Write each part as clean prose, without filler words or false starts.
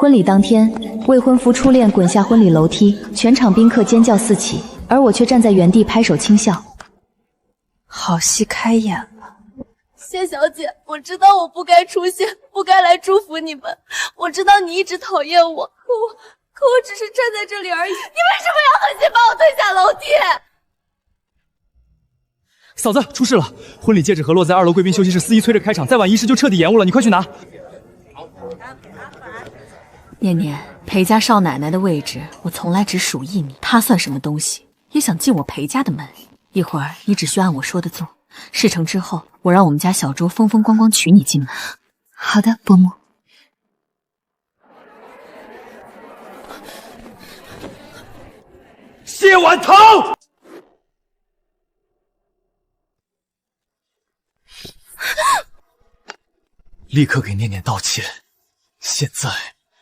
婚礼当天，未婚夫初恋滚下婚礼楼梯，全场宾客尖叫四起，而我却站在原地拍手轻笑。好戏开演了。谢小姐，我知道我不该出现，不该来祝福你们。我知道你一直讨厌我，可我只是站在这里而已。你为什么要狠心把我推下楼梯？嫂子，出事了！婚礼戒指盒落在2楼贵宾休息室，司仪催着开场，再晚仪式就彻底延误了，你快去拿。念念，裴家少奶奶的位置我从来只属一米，她算什么东西，也想进我裴家的门？一会儿你只需按我说的做，事成之后，我让我们家小周风风光光娶你进门。好的，伯母。谢婉棠，立刻给念念道歉，现在，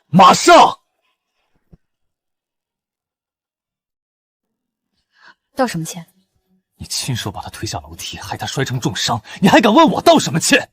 马上！道什么歉？你亲手把她推下楼梯，害她摔成重伤，你还敢问我道什么歉？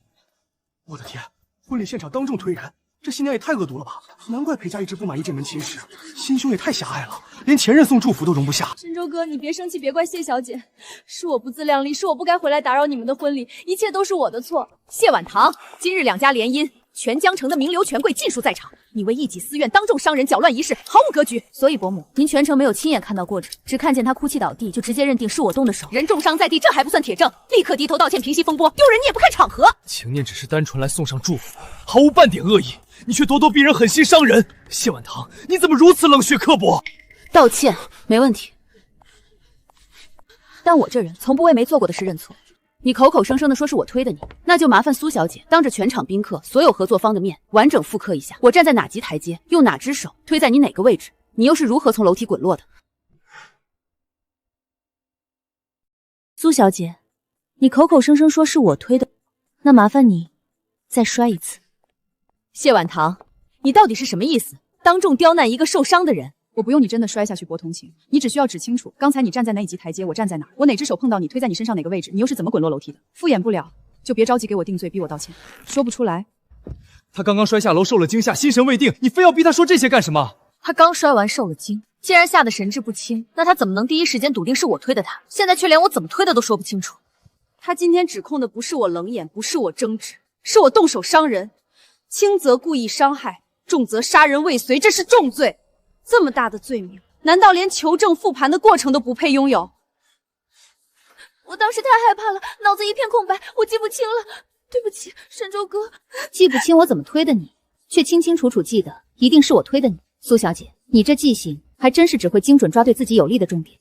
我的天，婚礼现场当众推人，这新娘也太恶毒了吧！难怪裴家一直不满意这门亲事，心胸也太狭隘了，连前任送祝福都容不下。神州哥，你别生气，别怪谢小姐，是我不自量力，是我不该回来打扰你们的婚礼，一切都是我的错。谢婉棠，今日两家联姻，全江城的名流权贵尽数在场，你为一己私怨当众伤人，搅乱仪式，毫无格局。所以伯母，您全程没有亲眼看到过程，只看见他哭泣倒地，就直接认定是我动的手。人重伤在地，这还不算铁证，立刻低头道歉，平息风波。丢人你也不看场合。情念只是单纯来送上祝福，毫无半点恶意，你却咄咄逼人，狠心伤人。谢婉棠，你怎么如此冷血刻薄？道歉没问题，但我这人从不为没做过的事认错。你口口声声的说是我推的你，那就麻烦苏小姐当着全场宾客、所有合作方的面，完整复刻一下我站在哪级台阶，用哪只手推在你哪个位置，你又是如何从楼梯滚落的。苏小姐，你口口声声说是我推的，那麻烦你再摔一次。谢婉棠，你到底是什么意思？当众刁难一个受伤的人？我不用你真的摔下去博同情，你只需要指清楚，刚才你站在哪一级台阶，我站在哪，我哪只手碰到你推在你身上哪个位置，你又是怎么滚落楼梯的？敷衍不了，就别着急给我定罪，逼我道歉。说不出来，他刚刚摔下楼受了惊吓，心神未定，你非要逼他说这些干什么？他刚摔完受了惊，既然吓得神志不清，那他怎么能第一时间笃定是我推的他？现在却连我怎么推的都说不清楚。他今天指控的不是我冷眼，不是我争执，是我动手伤人，轻则故意伤害，重则杀人未遂，这是重罪。这么大的罪名，难道连求证复盘的过程都不配拥有？我当时太害怕了，脑子一片空白，我记不清了，对不起，神州哥。记不清我怎么推的你，却清清楚楚记得一定是我推的你。苏小姐，你这记性还真是只会精准抓对自己有利的重点。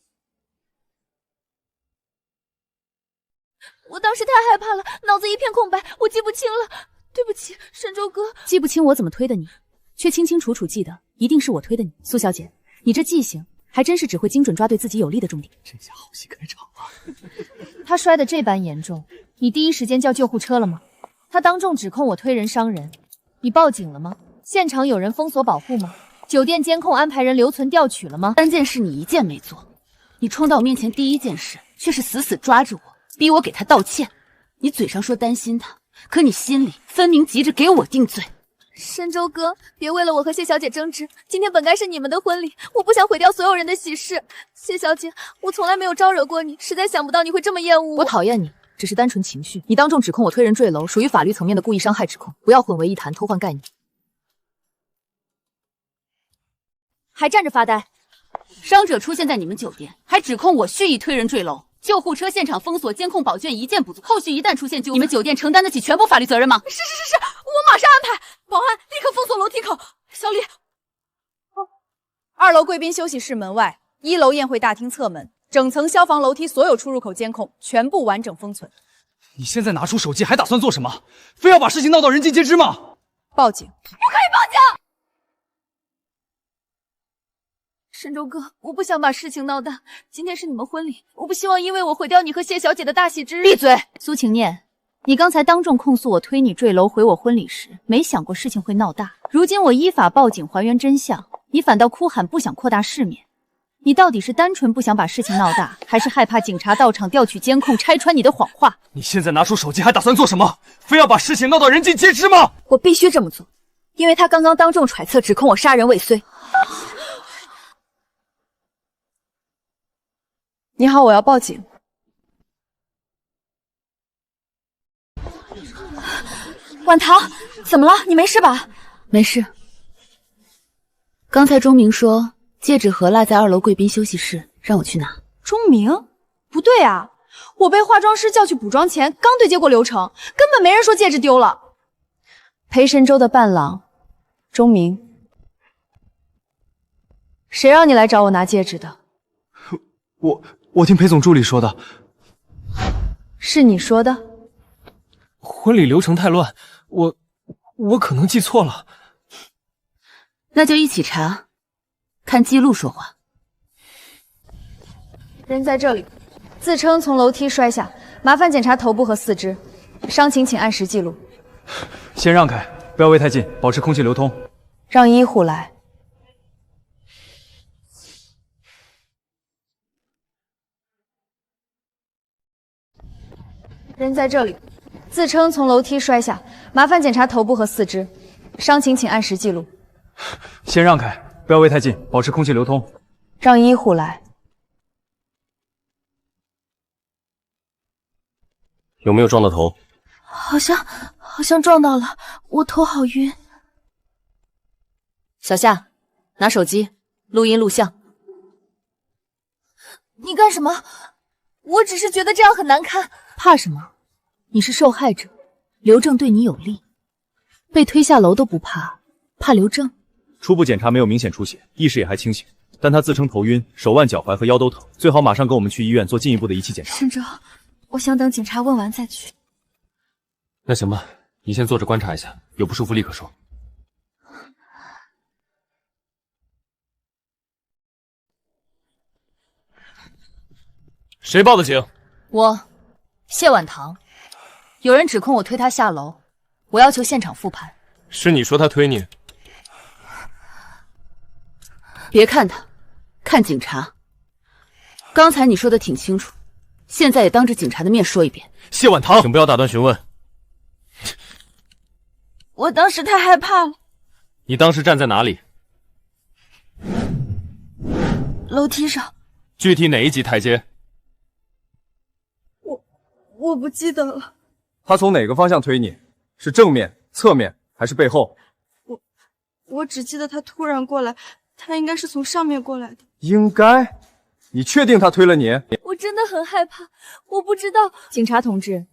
我当时太害怕了，脑子一片空白，我记不清了，对不起，神州哥。记不清我怎么推的你，却清清楚楚记得一定是我推的你。苏小姐，你这记性还真是只会精准抓对自己有利的重点。这下好戏开场了。他摔得这般严重，你第一时间叫救护车了吗？他当众指控我推人伤人，你报警了吗？现场有人封锁保护吗？酒店监控安排人留存调取了吗？3件事你一件没做，你冲到我面前第一件事却是死死抓着我，逼我给他道歉。你嘴上说担心他，可你心里分明急着给我定罪。神州哥，别为了我和谢小姐争执，今天本该是你们的婚礼，我不想毁掉所有人的喜事。谢小姐，我从来没有招惹过你，实在想不到你会这么厌恶我。我讨厌你，只是单纯情绪。你当众指控我推人坠楼，属于法律层面的故意伤害指控，不要混为一谈，偷换概念。还站着发呆？伤者出现在你们酒店，还指控我蓄意推人坠楼。救护车现场封锁，监控保卷一件不足，后续一旦出现纠纷，你们酒店承担得起全部法律责任吗？是，我马上安排，保安立刻封锁楼梯口。小李2楼贵宾休息室门外，1楼宴会大厅侧门，整层消防楼梯所有出入口监控全部完整封存。你现在拿出手机还打算做什么？非要把事情闹到人尽皆知吗？报警！不可以报警！神州哥，我不想把事情闹大，今天是你们婚礼，我不希望因为我毁掉你和谢小姐的大喜之日。闭嘴！苏晴念，你刚才当众控诉我推你坠楼毁我婚礼时，没想过事情会闹大。如今我依法报警还原真相，你反倒哭喊不想扩大世面。你到底是单纯不想把事情闹大，还是害怕警察到场调取监控，拆穿你的谎话？你现在拿出手机还打算做什么？非要把事情闹到人尽皆知吗？我必须这么做。因为他刚刚当众揣测指控我杀人未遂。你好，我要报警。婉棠，怎么了？你没事吧？没事。刚才钟明说戒指盒落在2楼贵宾休息室，让我去拿。钟明？不对啊，我被化妆师叫去补妆前刚对接过流程，根本没人说戒指丢了。裴神州的伴郎，钟明，谁让你来找我拿戒指的？我听裴总助理说的。是你说的？婚礼流程太乱，我可能记错了。那就一起查，看记录说话。人在这里，自称从楼梯摔下，麻烦检查头部和四肢，伤情请按时记录。先让开，不要围太近，保持空气流通。让医护来。人在这里，自称从楼梯摔下，麻烦检查头部和四肢，伤情请按时记录。先让开，不要围太近，保持空气流通。让医护来。有没有撞到头？好像撞到了，我头好晕。小夏，拿手机录音录像。你干什么？我只是觉得这样很难看。怕什么？你是受害者，刘正对你有利，被推下楼都不怕，怕刘正？初步检查没有明显出血，意识也还清醒，但他自称头晕，手腕、脚踝和腰都疼，最好马上跟我们去医院做进一步的仪器检查。沈哲，我想等警察问完再去。那行吧，你先坐着观察一下，有不舒服立刻说。谁报的警？我，谢婉棠。有人指控我推他下楼，我要求现场复盘。是你说他推你？别看他，看警察。刚才你说的挺清楚，现在也当着警察的面说一遍。谢婉棠，请不要打断询问。我当时太害怕了。你当时站在哪里？楼梯上。具体哪一级台阶？我不记得了。他从哪个方向推你？是正面、侧面还是背后？我只记得他突然过来，他应该是从上面过来的。应该？你确定他推了你？我真的很害怕，我不知道。警察同志，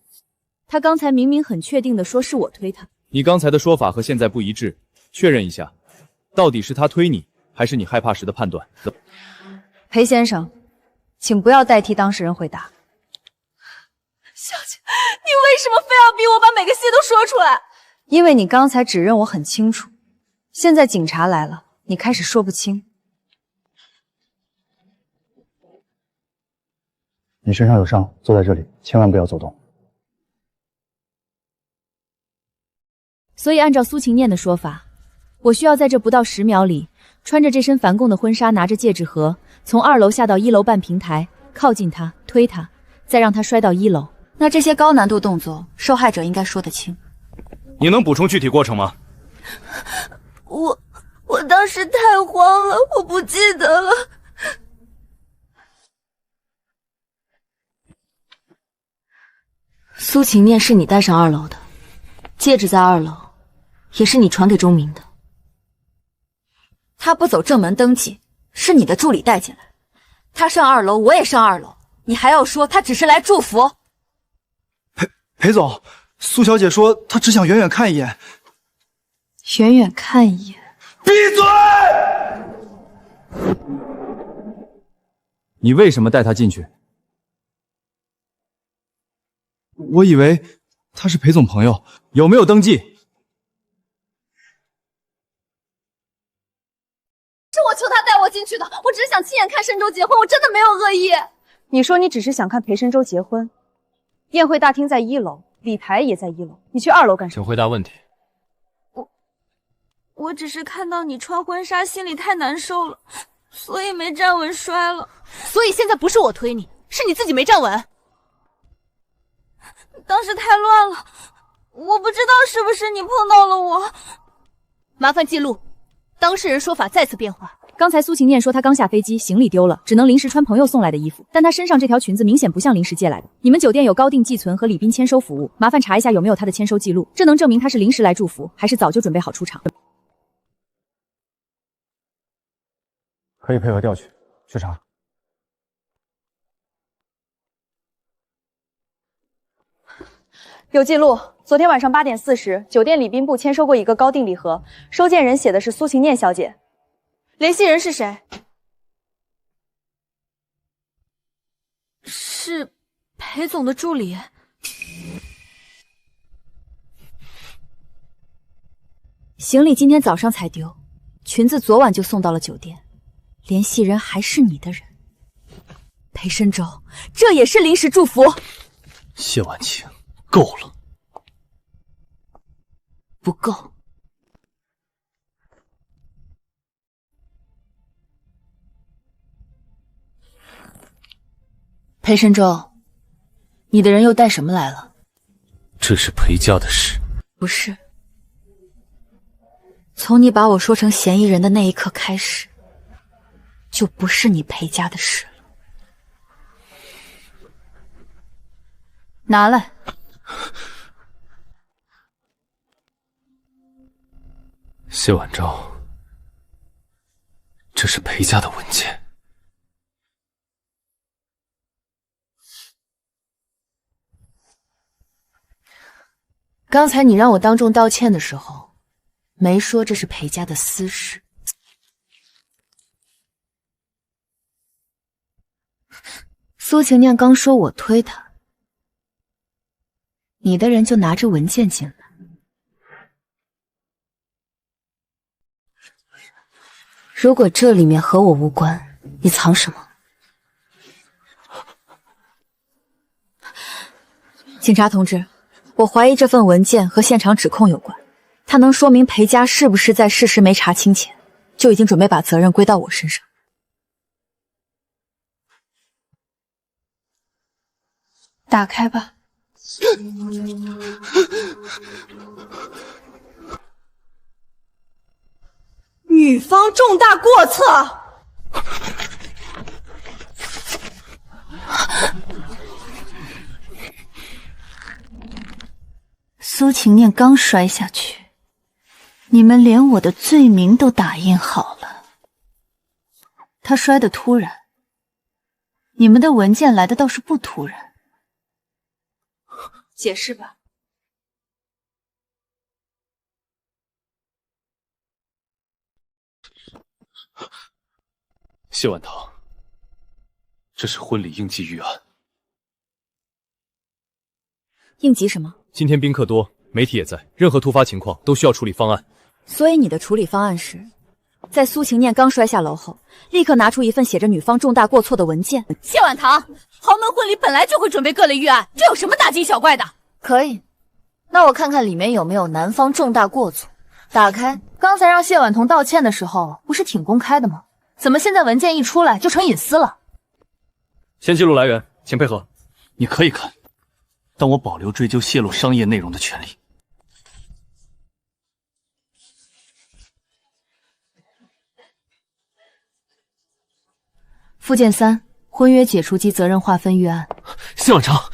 他刚才明明很确定的说是我推他。你刚才的说法和现在不一致，确认一下，到底是他推你，还是你害怕时的判断？裴先生，请不要代替当事人回答。小姐，你为什么非要逼我把每个戏都说出来？因为你刚才指认我很清楚，现在警察来了，你开始说不清。你身上有伤，坐在这里，千万不要走动。所以按照苏晴念的说法，我需要在这不到10秒里，穿着这身梵供的婚纱，拿着戒指盒，从2楼下到1楼半平台，靠近他，推他，再让他摔到1楼。那这些高难度动作，受害者应该说得清。你能补充具体过程吗？我当时太慌了，我不记得了。苏晴念是你带上2楼的，戒指在2楼，也是你传给钟明的。他不走正门登记，是你的助理带进来。他上2楼，我也上2楼，你还要说他只是来祝福？裴总，苏小姐说她只想远远看一眼。远远看一眼。闭嘴！你为什么带他进去？我以为他是裴总朋友。有没有登记？是我求他带我进去的，我只是想亲眼看申州结婚，我真的没有恶意。你说你只是想看裴申州结婚，宴会大厅在1楼，礼台也在1楼，你去2楼干什么？请回答问题。我只是看到你穿婚纱，心里太难受了，所以没站稳摔了。所以现在不是我推你，是你自己没站稳。当时太乱了，我不知道是不是你碰到了我。麻烦记录。当事人说法再次变化。刚才苏晴念说她刚下飞机，行李丢了，只能临时穿朋友送来的衣服，但她身上这条裙子明显不像临时借来的。你们酒店有高定寄存和礼宾签收服务，麻烦查一下有没有她的签收记录，这能证明她是临时来祝福，还是早就准备好出场。可以配合调取，去查。有记录，昨天晚上8点40，酒店礼宾部签收过一个高定礼盒，收件人写的是苏晴念小姐。联系人是谁？是裴总的助理。行李今天早上才丢，裙子昨晚就送到了酒店，联系人还是你的人，裴深舟，这也是临时祝福。谢婉清，够了，不够。裴深舟，你的人又带什么来了？这是裴家的事。不是，从你把我说成嫌疑人的那一刻开始，就不是你裴家的事了。拿来。谢婉昭，这是裴家的文件。刚才你让我当众道歉的时候，没说这是裴家的私事。苏晴念刚说我推他，你的人就拿着文件进来。如果这里面和我无关，你藏什么？警察同志，我怀疑这份文件和现场指控有关，它能说明裴家是不是在事实没查清前，就已经准备把责任归到我身上。打开吧。女方重大过错。苏晴念刚摔下去，你们连我的罪名都打印好了。他摔得突然，你们的文件来的倒是不突然。解释吧。谢婉棠，这是婚礼应急预案。应急什么？今天宾客多，媒体也在，任何突发情况都需要处理方案。所以你的处理方案是，在苏晴念刚摔下楼后，立刻拿出一份写着女方重大过错的文件。谢婉棠，豪门婚礼本来就会准备各类预案，这有什么大惊小怪的？可以，那我看看里面有没有男方重大过错。打开。刚才让谢婉彤道歉的时候，不是挺公开的吗？怎么现在文件一出来就成隐私了？先记录来源，请配合。你可以看，但我保留追究泄露商业内容的权利。附件3，婚约解除及责任划分预案。谢婉长，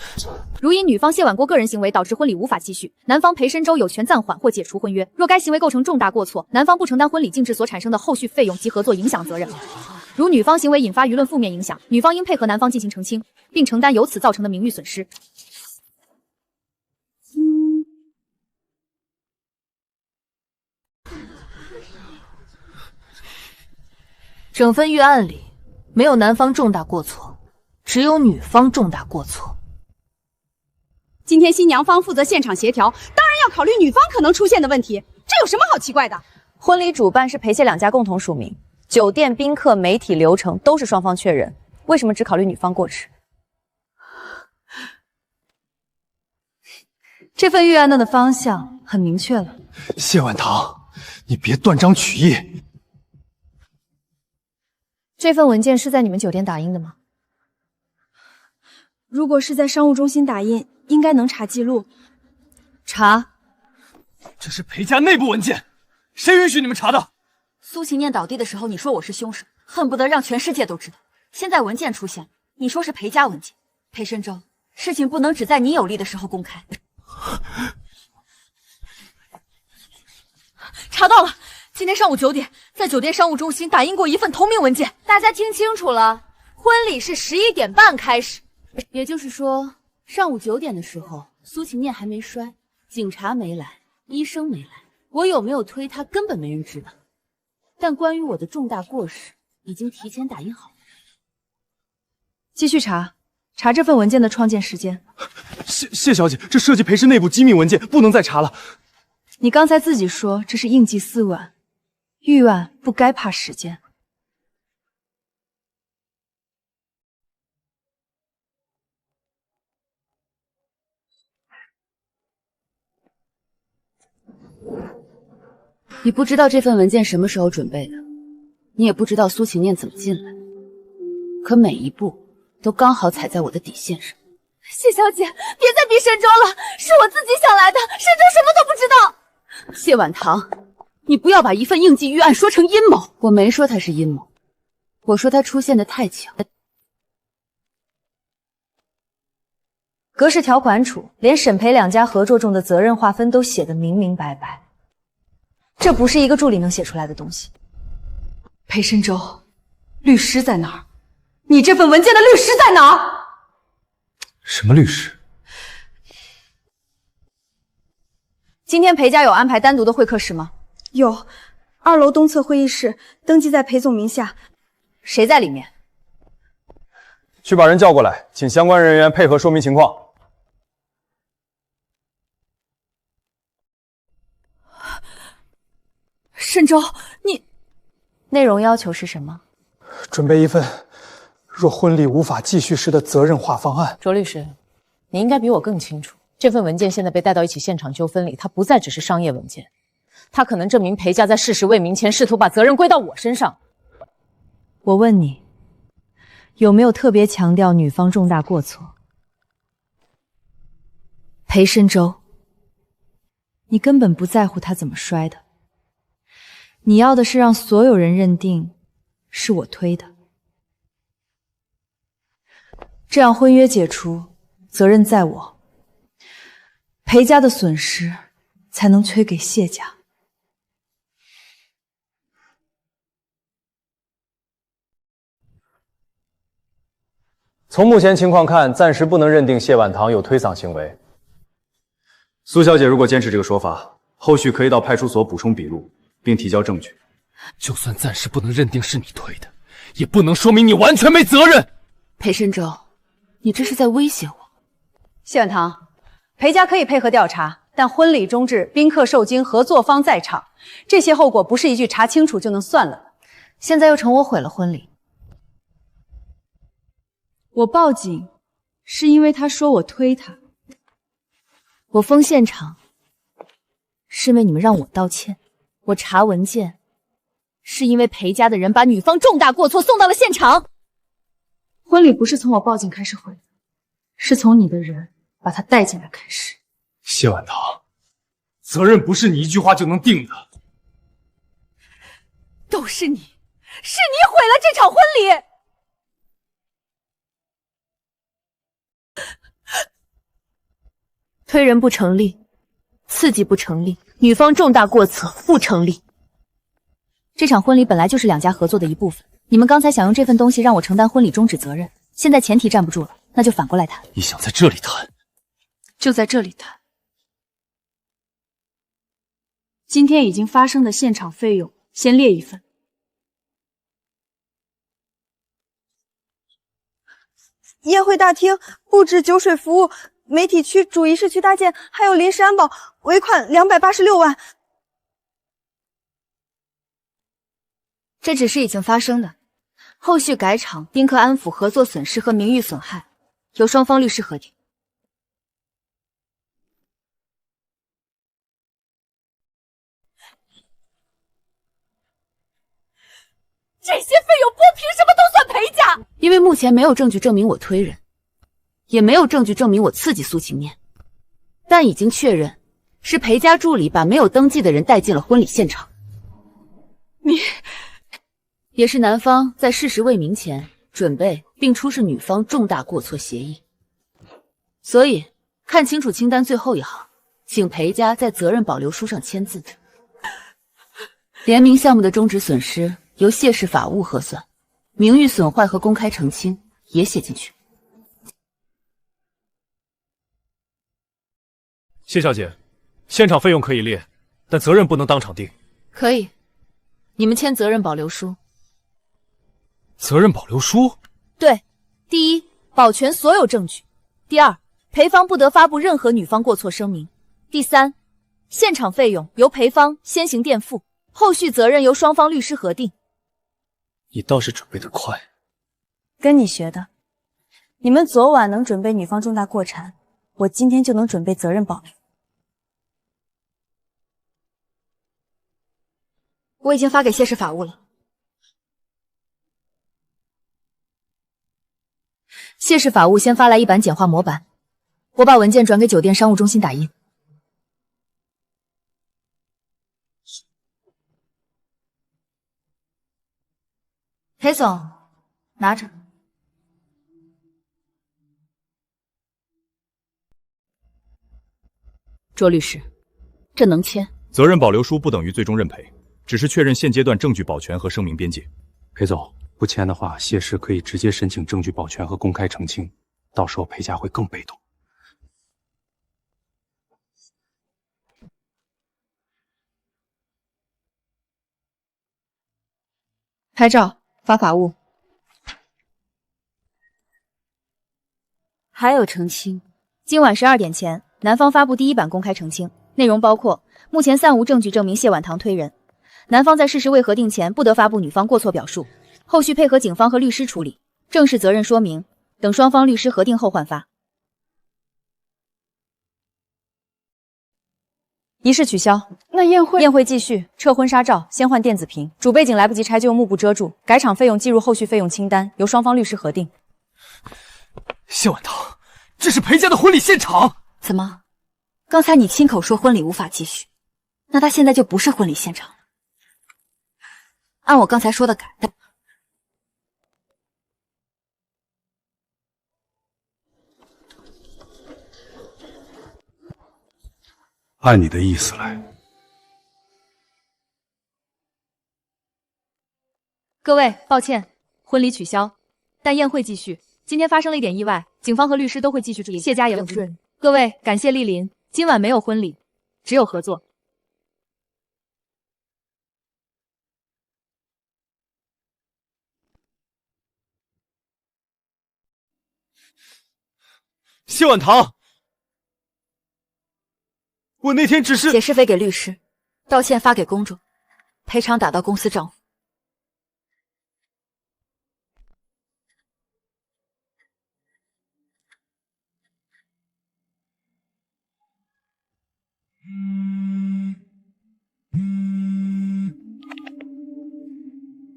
如因女方谢婉郭个人行为导致婚礼无法继续，男方裴深舟有权暂缓或解除婚约。若该行为构成重大过错，男方不承担婚礼静止所产生的后续费用及合作影响责任。如女方行为引发舆论负面影响，女方应配合男方进行澄清，并承担由此造成的名誉损失。整份预案里没有男方重大过错，只有女方重大过错。今天新娘方负责现场协调，当然要考虑女方可能出现的问题，这有什么好奇怪的？婚礼主办是裴谢两家共同署名，酒店、宾客、媒体流程都是双方确认，为什么只考虑女方过失？这份预案的方向很明确了。谢婉棠，你别断章取义。这份文件是在你们酒店打印的吗？如果是在商务中心打印，应该能查记录。查。这是裴家内部文件，谁允许你们查的？苏秦念倒地的时候，你说我是凶手，恨不得让全世界都知道。现在文件出现了，你说是裴家文件。裴深州，事情不能只在你有利的时候公开。查到了，今天上午9点，在酒店商务中心打印过一份同名文件。大家听清楚了，婚礼是11点半开始，也就是说，上午9点的时候，苏秦念还没摔，警察没来，医生没来，我有没有推他根本没人知道。但关于我的重大过失，已经提前打印好了。继续查这份文件的创建时间。谢小姐，这涉及裴氏内部机密文件，不能再查了。你刚才自己说这是应记4案，预案不该怕时间。你不知道这份文件什么时候准备的，你也不知道苏秦念怎么进来，可每一步都刚好踩在我的底线上。谢小姐，别再逼深州了，是我自己想来的，深州什么都不知道。谢婉堂，你不要把一份应记预案说成阴谋。我没说它是阴谋，我说它出现的太巧。格式条款处连沈裴两家合作中的责任划分都写得明明白白，这不是一个助理能写出来的东西。裴深州，律师在哪儿？你这份文件的律师在哪儿？什么律师？今天裴家有安排单独的会客室吗？有，2楼东侧会议室，登记在裴总名下。谁在里面？去把人叫过来，请相关人员配合说明情况。深州，你内容要求是什么？准备一份若婚礼无法继续时的责任划方案。卓律师，你应该比我更清楚，这份文件现在被带到一起现场纠纷里，它不再只是商业文件，它可能证明裴家在事实未明前试图把责任归到我身上。我问你，有没有特别强调女方重大过错？裴深州，你根本不在乎她怎么摔的，你要的是让所有人认定是我推的，这样婚约解除，责任在我，裴家的损失才能推给谢家。从目前情况看，暂时不能认定谢婉堂有推搡行为。苏小姐如果坚持这个说法，后续可以到派出所补充笔录，并提交证据。就算暂时不能认定是你推的，也不能说明你完全没责任。裴深州，你这是在威胁我。谢婉堂，裴家可以配合调查，但婚礼终止，宾客受惊，合作方在场，这些后果不是一句查清楚就能算了的。现在又成我毁了婚礼。我报警是因为他说我推他，我封现场是因为你们让我道歉，我查文件是因为裴家的人把女方重大过错送到了现场。婚礼不是从我报警开始毁的，是从你的人把他带进来开始。谢婉堂，责任不是你一句话就能定的。都是你，是你毁了这场婚礼。推人不成立，刺激不成立，女方重大过错不成立。这场婚礼本来就是两家合作的一部分，你们刚才想用这份东西让我承担婚礼终止责任，现在前提站不住了，那就反过来谈。你想在这里谈？就在这里谈。今天已经发生的现场费用，先列一份。宴会大厅布置、酒水服务、媒体区、主仪式区搭建，还有临时安保，尾款286万。这只是已经发生的，后续改场、宾客安抚、合作损失和名誉损害，由双方律师核定。这些费用不凭什么都算裴家？因为目前没有证据证明我推人，也没有证据证明我刺激苏秦念，但已经确认是裴家助理把没有登记的人带进了婚礼现场。也是男方在事实未明前准备并出示女方重大过错协议，所以看清楚清单最后一行，请裴家在责任保留书上签字。联名项目的终止损失由谢氏法务核算，名誉损坏和公开澄清也写进去。谢小姐，现场费用可以列，但责任不能当场定。可以，你们签责任保留书。责任保留书？对，第一，保全所有证据；第二，裴方不得发布任何女方过错声明；第三，现场费用由裴方先行垫付，后续责任由双方律师核定。你倒是准备得快，跟你学的。你们昨晚能准备女方重大过产，我今天就能准备责任保留。我已经发给谢氏法务了。谢氏法务先发来一版简化模板，我把文件转给酒店商务中心打印。裴总，拿着。卓律师，这能签？责任保留书不等于最终认赔，只是确认现阶段证据保全和声明边界。裴总，不签的话，谢氏可以直接申请证据保全和公开澄清，到时候裴家会更被动。拍照发法务。还有澄清，今晚12点前，男方发布第一版公开澄清，内容包括目前暂无证据证明谢婉堂推人，男方在事实未核定前不得发布女方过错表述，后续配合警方和律师处理，正式责任说明，等双方律师核定后换发。仪式取消，那宴会继续，撤婚纱照，先换电子屏，主背景来不及拆就用幕布遮住，改场费用计入后续费用清单，由双方律师核定。谢婉堂，这是裴家的婚礼现场。怎么？刚才你亲口说婚礼无法继续，那他现在就不是婚礼现场了。按我刚才说的改。按你的意思来。各位，抱歉，婚礼取消，但宴会继续。今天发生了一点意外，警方和律师都会继续处理，谢家也不顺。各位，感谢莅临，今晚没有婚礼，只有合作。谢婉堂，我那天只是……解释费给律师，道歉发给公众，赔偿打到公司账户。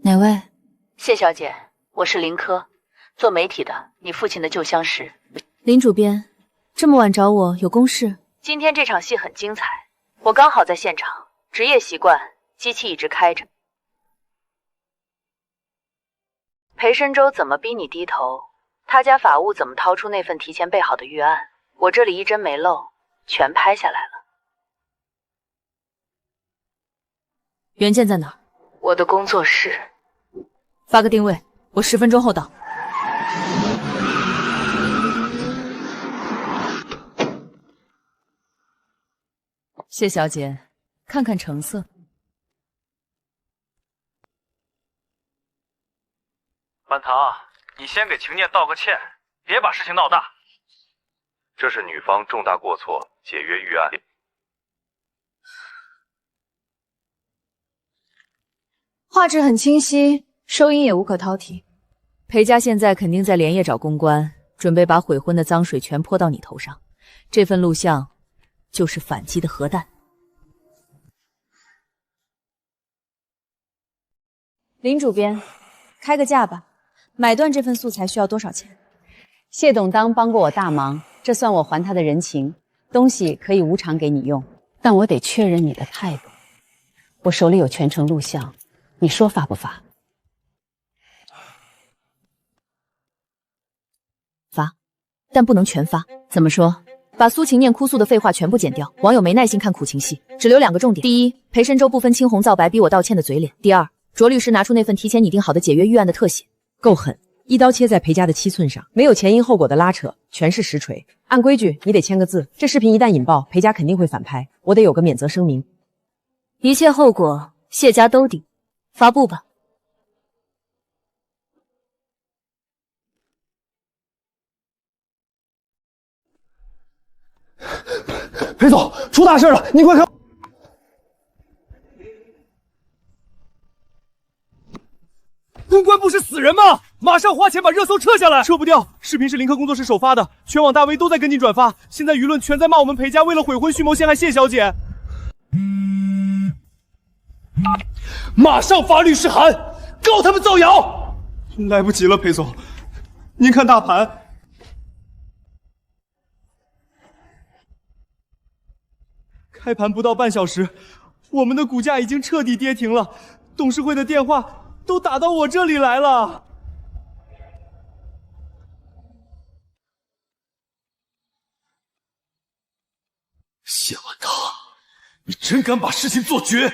哪位？谢小姐，我是林科，做媒体的，你父亲的旧相识。林主编，这么晚找我有公事？今天这场戏很精彩，我刚好在现场，职业习惯，机器一直开着。裴深州怎么逼你低头？他家法务怎么掏出那份提前备好的预案？我这里一帧没漏，全拍下来了。原件在哪儿？我的工作室。发个定位，我10分钟后到。谢小姐，看看成色。婉堂，你先给秦念道个歉，别把事情闹大。这是女方重大过错，解约预案。画质很清晰，收音也无可挑剔。裴家现在肯定在连夜找公关，准备把悔婚的脏水全泼到你头上。这份录像就是反击的核弹。林主编，开个价吧，买断这份素材需要多少钱？谢董当帮过我大忙，这算我还他的人情。东西可以无偿给你用，但我得确认你的态度。我手里有全程录像，你说发不发？发，但不能全发。怎么说？把苏晴念哭诉的废话全部剪掉，网友没耐心看苦情戏，只留2个重点：第一，裴深州不分青红皂白逼我道歉的嘴脸；第二，卓律师拿出那份提前拟定好的解约预案的特写，够狠，一刀切在裴家的7寸上，没有前因后果的拉扯，全是实锤。按规矩，你得签个字，这视频一旦引爆，裴家肯定会反拍，我得有个免责声明。一切后果谢家都顶，发布吧。裴总，出大事了，你快看！公关部是死人吗？马上花钱把热搜撤下来！撤不掉，视频是林克工作室首发的，全网大 V 都在跟进转发，现在舆论全在骂我们裴家为了悔婚蓄谋陷害谢小姐。马上发律师函，告他们造谣！来不及了，裴总，您看大盘。开盘不到半小时，我们的股价已经彻底跌停了，董事会的电话都打到我这里来了。谢婉堂，你真敢把事情做绝！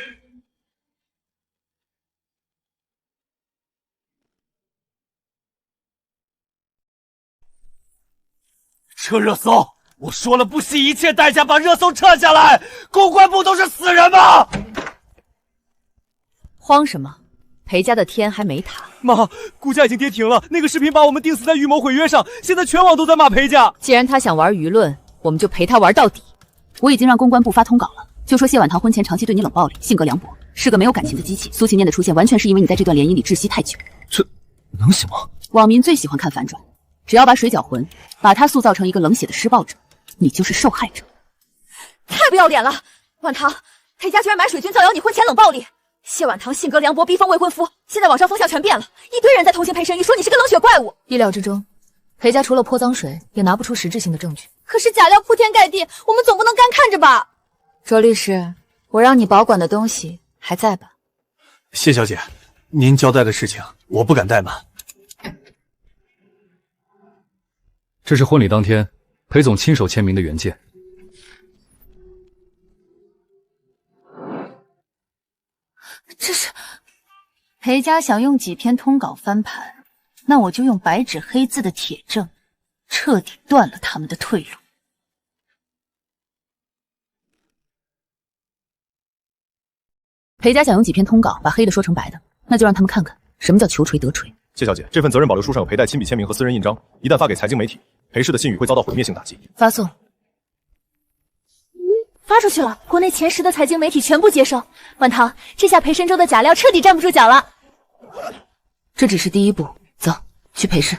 撤热搜！我说了，不惜一切代价把热搜撤下来！公关部都是死人吗？慌什么？裴家的天还没塌。妈，股价已经跌停了，那个视频把我们钉死在预谋毁约上，现在全网都在骂裴家。既然他想玩舆论，我们就陪他玩到底。我已经让公关部发通稿了，就说谢婉堂婚前长期对你冷暴力，性格凉薄，是个没有感情的机器。苏晴念的出现完全是因为你在这段联谊里窒息太久。这能行吗？网民最喜欢看反转，只要把水搅浑，把他塑造成一个冷血的施暴者，你就是受害者。太不要脸了！婉堂，裴家居然买水军造谣你婚前冷暴力。谢婉堂性格凉薄，逼疯未婚夫，现在网上风向全变了，一堆人在同情裴神玉，说你是个冷血怪物。意料之中，裴家除了泼脏水，也拿不出实质性的证据。可是假料铺天盖地，我们总不能干看着吧？卓律师，我让你保管的东西还在吧？谢小姐，您交代的事情我不敢怠慢。这是婚礼当天裴总亲手签名的原件。这是裴家想用几篇通稿翻盘，那我就用白纸黑字的铁证，彻底断了他们的退路。裴家想用几篇通稿把黑的说成白的，那就让他们看看什么叫求锤得锤。谢小姐，这份责任保留书上有裴代亲笔签名和私人印章，一旦发给财经媒体，裴氏的信誉会遭到毁灭性打击。发送。发出去了，国内前10的财经媒体全部接收。婉堂，这下裴深州的假料彻底站不住脚了。这只是第一步，走，去裴氏。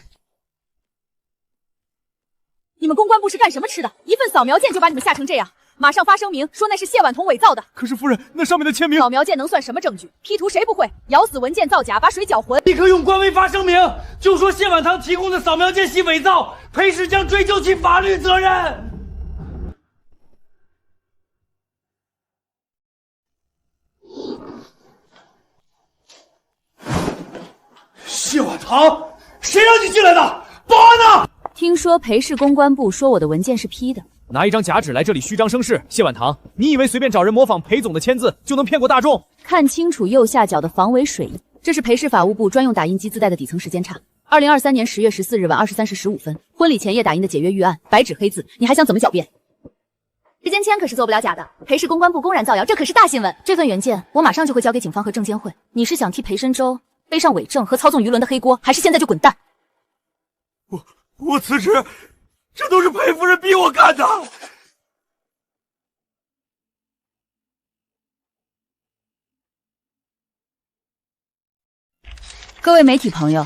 你们公关部是干什么吃的？一份扫描件就把你们吓成这样，马上发声明说那是谢婉彤伪造的。可是夫人，那上面的签名……扫描件能算什么证据？P 图谁不会？咬死文件造假，把水搅浑。立刻用官微发声明，就说谢婉堂提供的扫描件系伪造，裴氏将追究其法律责任。谢婉堂，谁让你进来的？报案呢！听说裴氏公关部说我的文件是 P 的，拿一张假纸来这里虚张声势。谢婉堂，你以为随便找人模仿裴总的签字就能骗过大众？看清楚右下角的防伪水印，这是裴氏法务部专用打印机自带的底层时间差。2023年10月14日晚23时15分，婚礼前夜打印的解约预案，白纸黑字，你还想怎么狡辩？时间签可是做不了假的，裴氏公关部公然造谣，这可是大新闻。这份原件我马上就会交给警方和证监会。你是想替裴深州背上伪证和操纵舆论的黑锅，还是现在就滚蛋？我辞职，这都是裴夫人逼我干的。各位媒体朋友，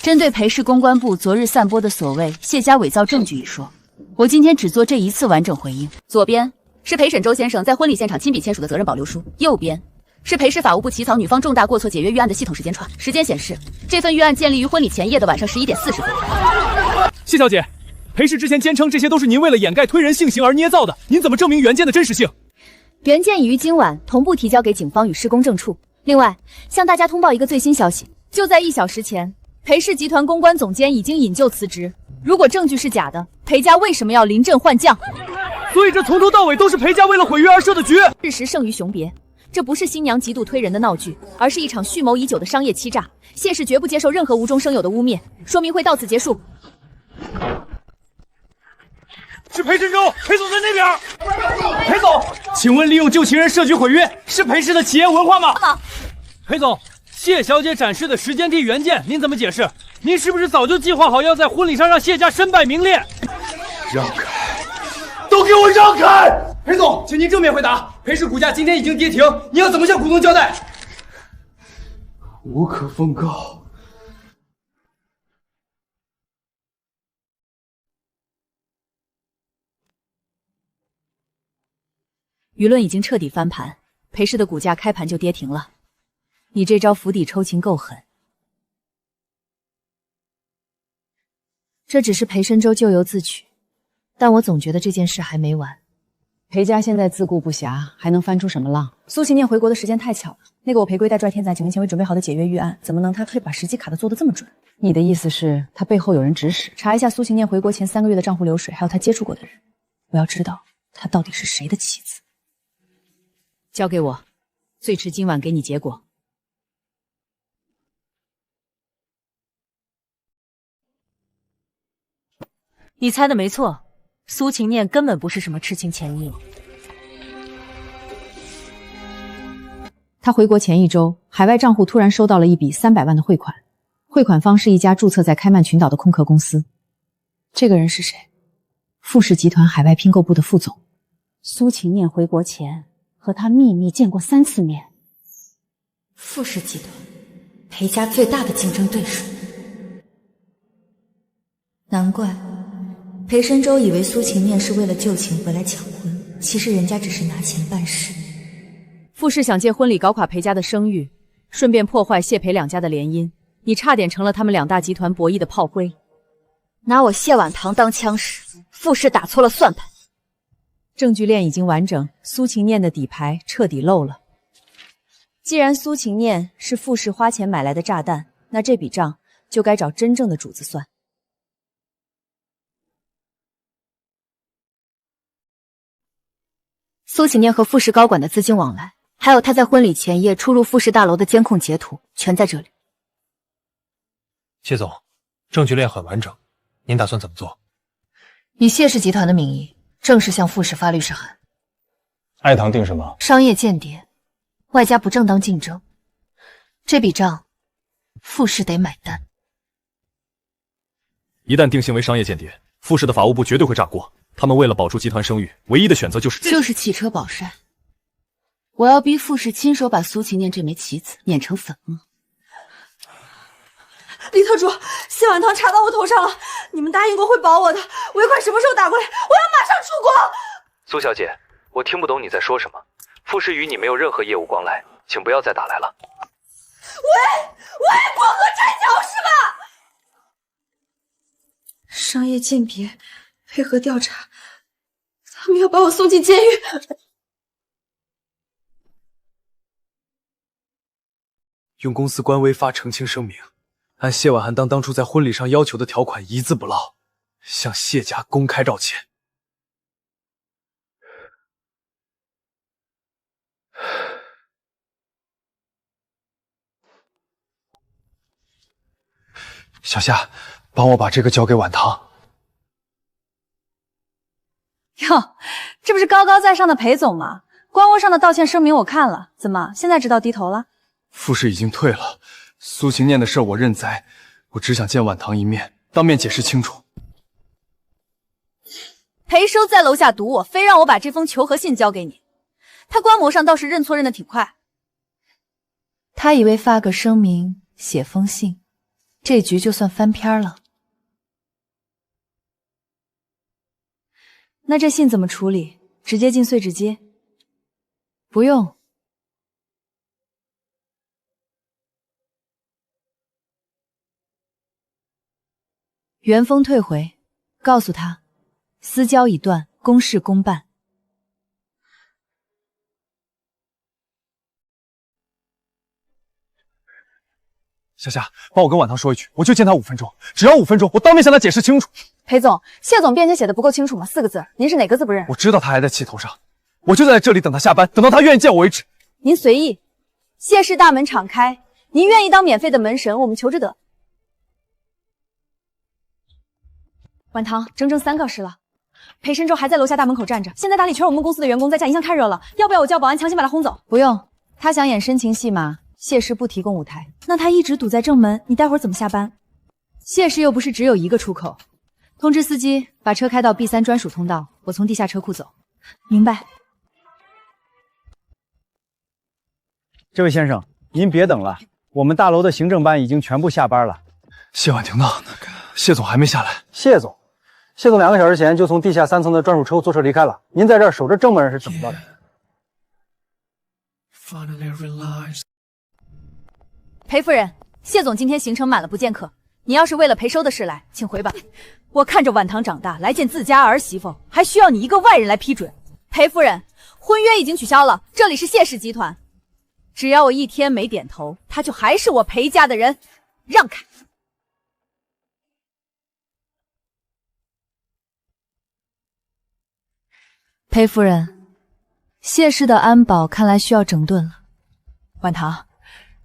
针对裴氏公关部昨日散播的所谓谢家伪造证据一说，我今天只做这一次完整回应。左边是裴沈周先生在婚礼现场亲笔签署的责任保留书，右边是裴氏法务部起草女方重大过错解约预案的系统时间串。时间显示，这份预案建立于婚礼前夜的晚上11点40分。谢小姐，裴氏之前坚称这些都是您为了掩盖推人性行而捏造的，您怎么证明原件的真实性？原件已于今晚同步提交给警方与施工证处。另外，向大家通报一个最新消息，就在1小时前，裴氏集团公关总监已经引咎辞职。如果证据是假的，裴家为什么要临阵换将？所以这从头到尾都是裴家为了毁约而设的局。事实胜于雄别，这不是新娘嫉妒推人的闹剧，而是一场蓄谋已久的商业欺诈。谢氏绝不接受任何无中生有的污蔑，说明会到此结束。是裴振洲，裴总在那边。裴总，请问利用旧情人设局毁约，是裴氏的企业文化吗？裴总，谢小姐展示的时间地原件，您怎么解释？您是不是早就计划好要在婚礼上让谢家身败名裂？让开！都给我让开！裴总，请您正面回答，裴氏股价今天已经跌停，你要怎么向股东交代？无可奉告。舆论已经彻底翻盘，裴氏的股价开盘就跌停了。你这招釜底抽薪够狠。这只是裴深州咎由自取，但我总觉得这件事还没完。裴家现在自顾不暇，还能翻出什么浪？苏秦念回国的时间太巧了，那个我裴归带拽天在几年前为准备好的解约预案，怎么能他可以把时机卡得做得这么准？你的意思是，他背后有人指使？查一下苏秦念回国前3个月的账户流水，还有他接触过的人，我要知道他到底是谁的棋子。交给我，最迟今晚给你结果。你猜的没错，苏秦念根本不是什么痴情前女友。他回国前1周，海外账户突然收到了一笔300万的汇款，汇款方是一家注册在开曼群岛的空壳公司。这个人是谁？富士集团海外拼购部的副总。苏秦念回国前和他秘密见过3次面。富士集团，裴家最大的竞争对手。难怪裴深州以为苏秦念是为了旧情回来抢婚，其实人家只是拿钱办事。富士想借婚礼搞垮裴家的声誉，顺便破坏谢裴两家的联姻，你差点成了他们2大集团博弈的炮灰。拿我谢婉堂当枪使，富士打错了算盘。证据链已经完整，苏秦念的底牌彻底漏了。既然苏秦念是富士花钱买来的炸弹，那这笔账就该找真正的主子算。苏秦念和富士高管的资金往来，还有他在婚礼前夜出入富士大楼的监控截图，全在这里。谢总，证据链很完整，您打算怎么做？以谢氏集团的名义，正式向富士发律师函。爱堂定什么？商业间谍，外加不正当竞争，这笔账，富士得买单。一旦定性为商业间谍，富士的法务部绝对会炸锅。他们为了保住集团声誉，唯一的选择就是弃车保帅。我要逼富士亲手把苏秦念这枚棋子碾成粉末。李特助，谢婉堂查到我头上了，你们答应过会保我的，尾款什么时候打过来？我要马上出国。苏小姐，我听不懂你在说什么。富士与你没有任何业务往来，请不要再打来了。喂，过河拆桥是吧？商业鉴别，配合调查，他们要把我送进监狱。用公司官微发澄清声明，按谢婉涵当初在婚礼上要求的条款一字不落，向谢家公开道歉。小夏，帮我把这个交给婉堂。哟，这不是高高在上的裴总吗？官微上的道歉声明我看了，怎么现在知道低头了？富士已经退了，苏秦念的事我认栽，我只想见婉堂一面，当面解释清楚。裴收在楼下堵我，非让我把这封求和信交给你。他观摩上倒是认错认得挺快。他以为发个声明，写封信，这局就算翻篇了。那这信怎么处理？直接进碎纸机？不用。原封退回，告诉他，私交已断，公事公办。夏夏，帮我跟婉棠说一句，我就见他5分钟，只要5分钟，我当面向他解释清楚。裴总，谢总便签写的不够清楚吗？4个字，您是哪个字不认？我知道他还在气头上，我就在这里等他下班，等到他愿意见我为止。您随意，谢氏大门敞开，您愿意当免费的门神，我们求之得。婉棠，整整3个小时了，裴深州还在楼下大门口站着，现在大理全是我们公司的员工，在家影响太热了，要不要我叫保安强行把他轰走？不用，他想演深情戏码，谢氏不提供舞台。那他一直堵在正门，你待会儿怎么下班？谢氏又不是只有一个出口。通知司机把车开到 B3 专属通道，我从地下车库走。明白。这位先生，您别等了，我们大楼的行政班已经全部下班了。谢婉婷呢？谢总还没下来。谢总2个小时前就从地下3层的专属车库坐车离开了。您在这儿守着正门是怎么着的？裴夫人，谢总今天行程满了，不见客。你要是为了裴收的事来，请回吧。我看着婉棠长大，来见自家儿媳妇，还需要你一个外人来批准。裴夫人，婚约已经取消了，这里是谢氏集团，只要我一天没点头，他就还是我裴家的人。让开！裴夫人，谢氏的安保看来需要整顿了。婉棠，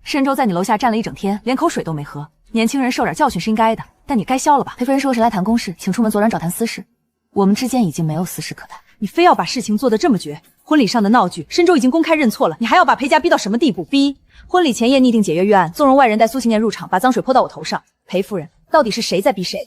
深州在你楼下站了一整天，连口水都没喝。年轻人受点教训是应该的，但你该消了吧。裴夫人说是来谈公事，请出门左转找谈私事。我们之间已经没有私事可谈。你非要把事情做得这么绝，婚礼上的闹剧，深州已经公开认错了，你还要把裴家逼到什么地步？逼婚礼前夜拟定解约预案，纵容外人带苏庆念入场，把脏水泼到我头上。裴夫人，到底是谁在逼谁？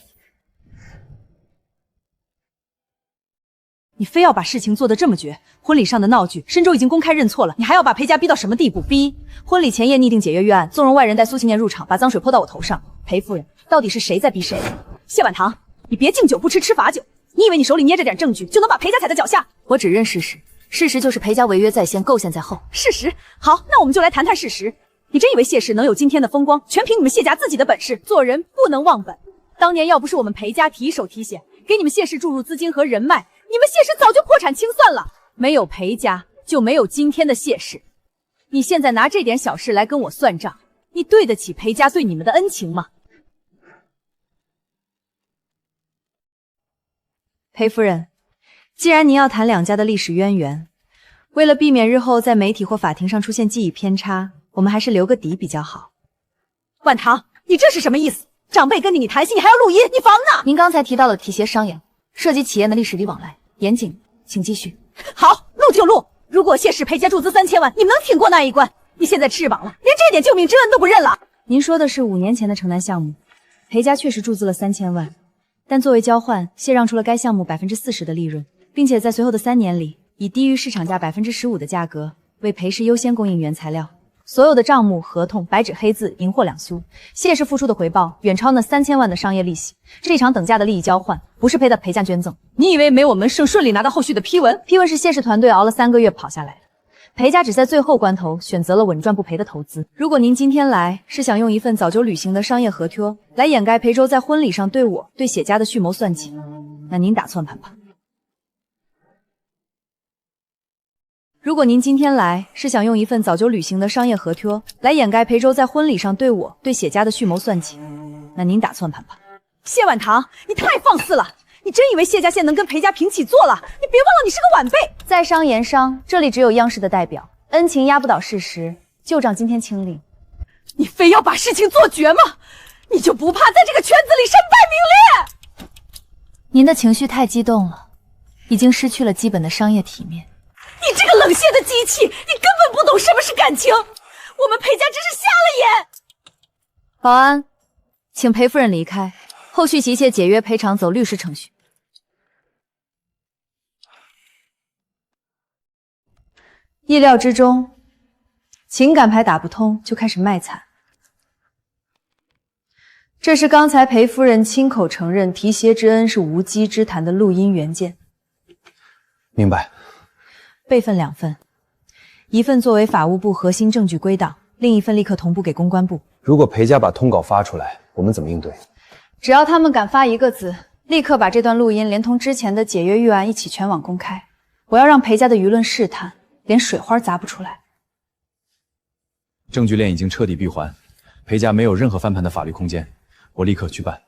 你非要把事情做得这么绝，婚礼上的闹剧，深州已经公开认错了，你还要把裴家逼到什么地步？逼婚礼前夜拟定解约预案，纵容外人带苏庆念入场，把脏水泼到我头上。裴夫人，到底是谁在逼谁？谢婉棠，你别敬酒不吃吃罚酒，你以为你手里捏着点证据就能把裴家踩在脚下？我只认事实，事实就是裴家违约在先，构陷在后。事实？好，那我们就来谈谈事实。你真以为谢氏能有今天的风光，全凭你们谢家自己的本事？做人不能忘本。当年要不是我们裴家提手提血，给你们谢氏注入资金和人脉，你们谢氏早就破产清算了。没有裴家，就没有今天的谢氏。你现在拿这点小事来跟我算账，你对得起裴家对你们的恩情吗？裴夫人，既然您要谈两家的历史渊源，为了避免日后在媒体或法庭上出现记忆偏差，我们还是留个底比较好。婉棠，你这是什么意思？长辈跟你谈心，你还要录音，你防呢？您刚才提到了提携商业，涉及企业的历史里往来，严谨，请继续。好，录就录。如果谢氏裴家注资3000万，你们能挺过那一关？你现在翅膀了，连这点救命之恩都不认了。您说的是5年前的城南项目，裴家确实注资了3000万。但作为交换，谢让出了该项目40%的利润，并且在随后的3年里，以低于市场价15%的价格为裴氏优先供应原材料。所有的账目、合同白纸黑字，银货两修。谢氏付出的回报远超那3000万的商业利息。这场等价的利益交换，不是裴家捐赠。你以为没我们胜顺利拿到后续的批文？批文是谢氏团队熬了3个月跑下来的。裴家只在最后关头选择了稳赚不赔的投资。如果您今天来是想用一份早就履行的商业合约来掩盖裴州在婚礼上对我、对谢家的蓄谋算计，那您打算盘吧。如果您今天来是想用一份早就履行的商业合约来掩盖裴州在婚礼上对我、对谢家的蓄谋算计，那您打算盘吧。谢婉棠，你太放肆了！你真以为谢家现能跟裴家平起坐了？你别忘了你是个晚辈。在商言商，这里只有央视的代表，恩情压不倒事实，旧账今天清理。你非要把事情做绝吗？你就不怕在这个圈子里身败名裂？您的情绪太激动了，已经失去了基本的商业体面。你这个冷血的机器，你根本不懂什么是感情。我们裴家真是瞎了眼。保安，请裴夫人离开，后续一切解约赔偿走律师程序。意料之中，情感牌打不通就开始卖惨。这是刚才裴夫人亲口承认提携之恩是无稽之谈的录音原件。明白。备份2份，一份作为法务部核心证据归档，另一份立刻同步给公关部。如果裴家把通稿发出来，我们怎么应对？只要他们敢发一个字，立刻把这段录音连同之前的解约预案一起全网公开。我要让裴家的舆论试探，连水花砸不出来。证据链已经彻底闭环，裴家没有任何翻盘的法律空间，我立刻去办。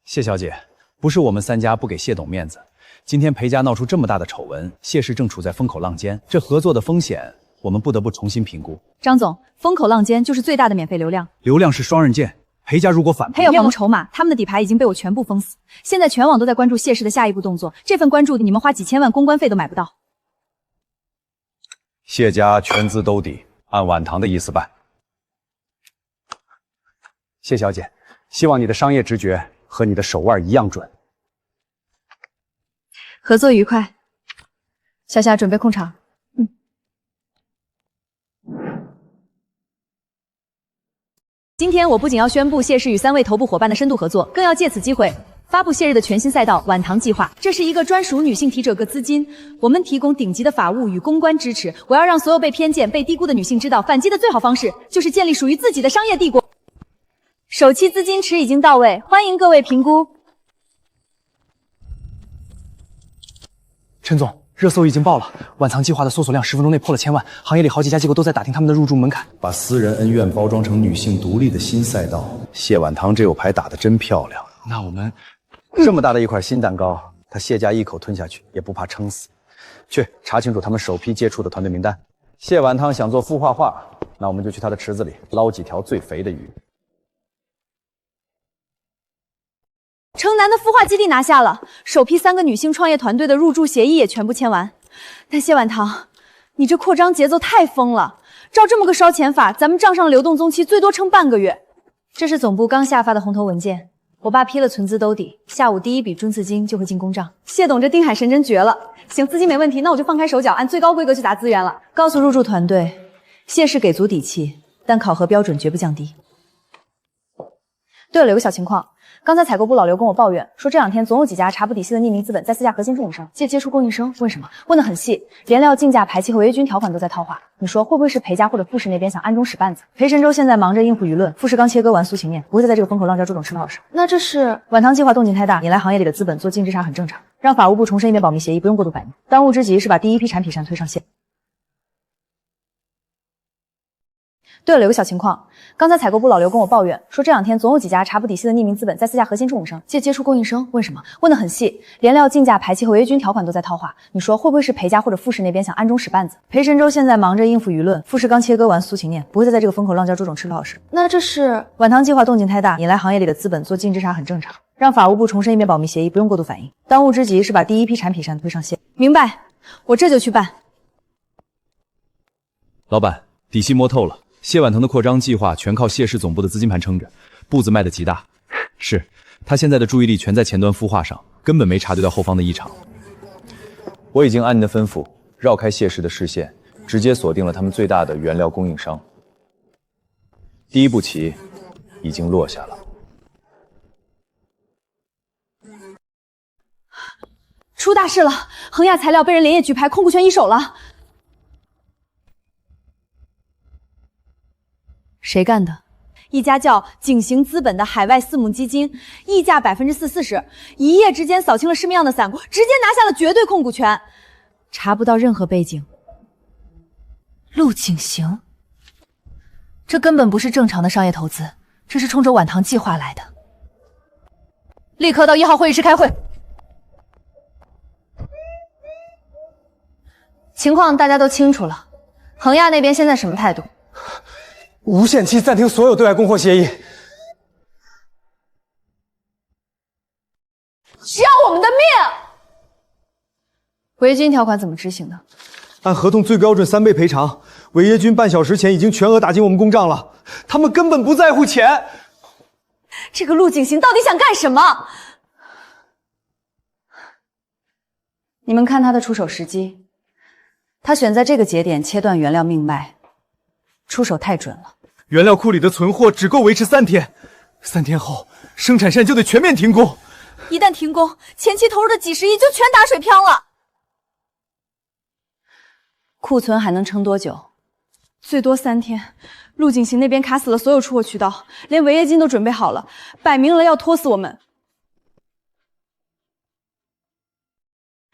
谢小姐，不是我们3家不给谢董面子，今天裴家闹出这么大的丑闻，谢氏正处在风口浪尖，这合作的风险我们不得不重新评估。张总，风口浪尖就是最大的免费流量，流量是双刃剑，裴家如果反还有业务筹码，他们的底牌已经被我全部封死，现在全网都在关注谢氏的下一步动作，这份关注你们花几千万公关费都买不到。谢家全资兜底，按晚唐的意思办。谢小姐，希望你的商业直觉和你的手腕一样准。合作愉快，夏夏准备控场。今天我不仅要宣布谢氏与3位头部伙伴的深度合作，更要借此机会发布谢氏的全新赛道晚唐计划。这是一个专属女性体者个资金，我们提供顶级的法务与公关支持。我要让所有被偏见、被低估的女性知道，反击的最好方式就是建立属于自己的商业帝国。首期资金池已经到位，欢迎各位评估。陈总，热搜已经爆了，晚唐计划的搜索量10分钟内破了1000万，行业里好几家机构都在打听他们的入驻门槛。把私人恩怨包装成女性独立的新赛道，谢晚唐这有牌打得真漂亮。那我们这么大的一块新蛋糕，他谢家一口吞下去也不怕撑死。去查清楚他们首批接触的团队名单。谢晚唐想做孵化画，那我们就去他的池子里捞几条最肥的鱼。城南的孵化基地拿下了，首批3个女性创业团队的入驻协议也全部签完。但谢晚唐，你这扩张节奏太疯了，照这么个烧钱法，咱们账上流动综期最多撑半个月。这是总部刚下发的红头文件，我爸批了存资兜底，下午第一笔准资金就会进公账。谢董这定海神针绝了，行，资金没问题，那我就放开手脚，按最高规格去砸资源了。告诉入驻团队，谢氏给足底气，但考核标准绝不降低。对了，有个小情况。刚才采购部老刘跟我抱怨说，这2天总有几家查不底细的匿名资本在私下核心供应商，借接触供应商。问什么？问得很细，连料竞价排期和违约金条款都在套话。你说会不会是裴家或者傅氏那边想暗中使绊子？裴神州现在忙着应付舆论，傅氏刚切割完苏秦面，不会再在这个风口浪尖捉懂吃老实。那这是晚唐计划动静太大，引来行业里的资本做尽职查很正常。让法务部重申一遍保密协议，不用过度反应。当务之急是把第一批产品线推上线。对了，有个小情况，刚才采购部老刘跟我抱怨说，这2天总有几家查不底细的匿名资本在私下核心供应商，借接触供应商。问什么？问得很细，连料竞价排期和违约金条款都在套话。你说会不会是裴家或者傅氏那边想暗中使绊子？裴神州现在忙着应付舆论，傅氏刚切割完苏秦面，不会再在这个风口浪尖捉懂吃老实。那这是晚唐计划动静太大，引来行业里的资本做尽职查很正常。让法务部重申一遍保密协议，不用过度反应。当务之急是把第一批产品线推上线。明白，我这就去办。老板，底细摸透了。谢晚腾的扩张计划全靠谢氏总部的资金盘撑着，步子迈得极大。是他现在的注意力全在前端孵化上，根本没察觉到后方的异常。我已经按您的吩咐，绕开谢氏的视线，直接锁定了他们最大的原料供应商。第一步棋已经落下了。出大事了！恒亚材料被人连夜举牌，控股权一手了。谁干的？一家叫景行资本的海外私募基金，溢价4%，40%，一夜之间扫清了市面上的散户，直接拿下了绝对控股权，查不到任何背景。陆景行，这根本不是正常的商业投资，这是冲着晚唐计划来的。立刻到1号会议室开会。情况大家都清楚了，恒亚那边现在什么态度？无限期暂停所有对外供货协议。是要我们的命！违约金条款怎么执行的？按合同最标准3倍赔偿，违约金半小时前已经全额打进我们公账了。他们根本不在乎钱。这个陆景行到底想干什么？你们看他的出手时机，他选在这个节点切断原料命脉。出手太准了，原料库里的存货只够维持3天，3天后生产线就得全面停工。一旦停工，前期投入的几十亿就全打水漂了。库存还能撑多久？最多3天。陆景行那边卡死了所有出货渠道，连违约金都准备好了，摆明了要拖死我们。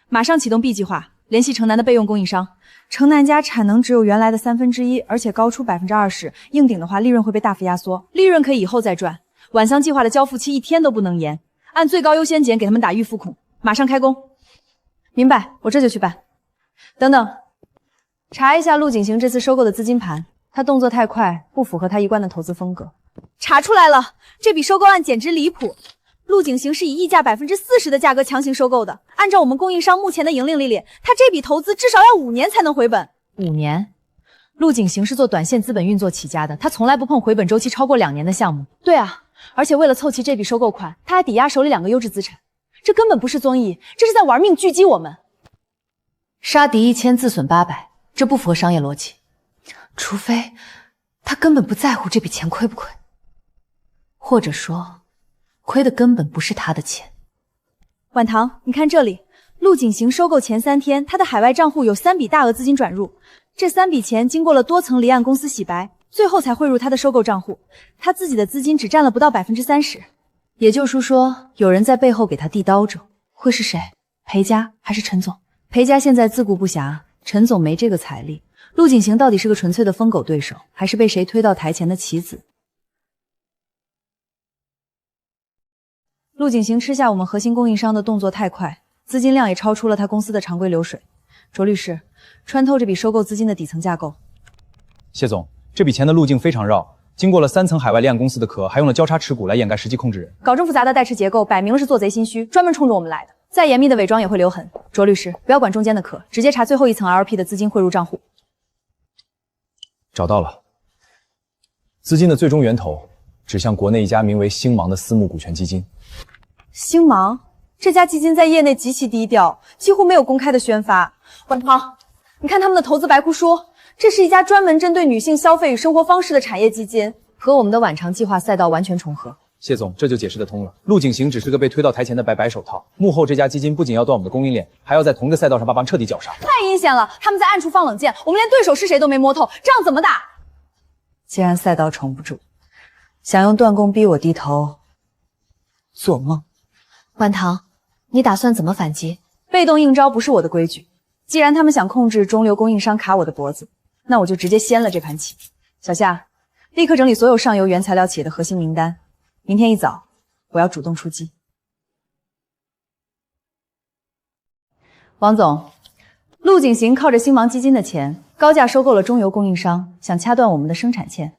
马上启动 B 计划，联系城南的备用供应商。城南家产能只有原来的1/3，而且高出20%，硬顶的话利润会被大幅压缩。利润可以以后再赚。晚桑计划的交付期1天都不能延，按最高优先检给他们打预付孔，马上开工。明白，我这就去办。等等，查一下陆景行这次收购的资金盘，他动作太快，不符合他一贯的投资风格。查出来了，这笔收购案简直离谱。陆景行是以溢价40%的价格强行收购的，按照我们供应商目前的盈利率，他这笔投资至少要5年才能回本。5年？陆景行是做短线资本运作起家的，他从来不碰回本周期超过2年的项目。对啊，而且为了凑齐这笔收购款，他还抵押手里2个优质资产，这根本不是综艺，这是在玩命狙击我们。杀敌1000，自损800，这不符合商业逻辑。除非他根本不在乎这笔钱亏不亏，或者说亏的根本不是他的钱。晚唐，你看这里，陆景行收购前3天，他的海外账户有3笔大额资金转入，这3笔钱经过了多层离岸公司洗白，最后才汇入他的收购账户，他自己的资金只占了不到30%。也就是说，有人在背后给他递刀子，会是谁？裴家还是陈总？裴家现在自顾不暇，陈总没这个财力。陆景行到底是个纯粹的疯狗对手，还是被谁推到台前的棋子？陆景行吃下我们核心供应商的动作太快，资金量也超出了他公司的常规流水。卓律师，穿透这笔收购资金的底层架构。谢总，这笔钱的路径非常绕，经过了3层海外离岸公司的壳，还用了交叉持股来掩盖实际控制人。搞这么复杂的代持结构，摆明了是做贼心虚，专门冲着我们来的。再严密的伪装也会留痕。卓律师，不要管中间的壳，直接查最后一层 LP 的资金汇入账户。找到了，资金的最终源头指向国内一家名为星芒的私募股权基金。星芒这家基金在业内极其低调，几乎没有公开的宣发。晚唐，你看他们的投资白皮书，这是一家专门针对女性消费与生活方式的产业基金，和我们的晚长计划赛道完全重合。谢总，这就解释得通了。陆景行只是个被推到台前的白手套，幕后这家基金不仅要断我们的供应链，还要在同一个赛道上把棒彻底绞杀。太阴险了，他们在暗处放冷箭，我们连对手是谁都没摸透，这样怎么打？既然赛道重不住，想用断供逼我低头，做梦。晚唐，你打算怎么反击？被动应招不是我的规矩。既然他们想控制中流供应商卡我的脖子，那我就直接掀了这盘棋。小夏，立刻整理所有上游原材料企业的核心名单，明天一早我要主动出击。王总，陆景行靠着星芒基金的钱，高价收购了中游供应商，想掐断我们的生产线。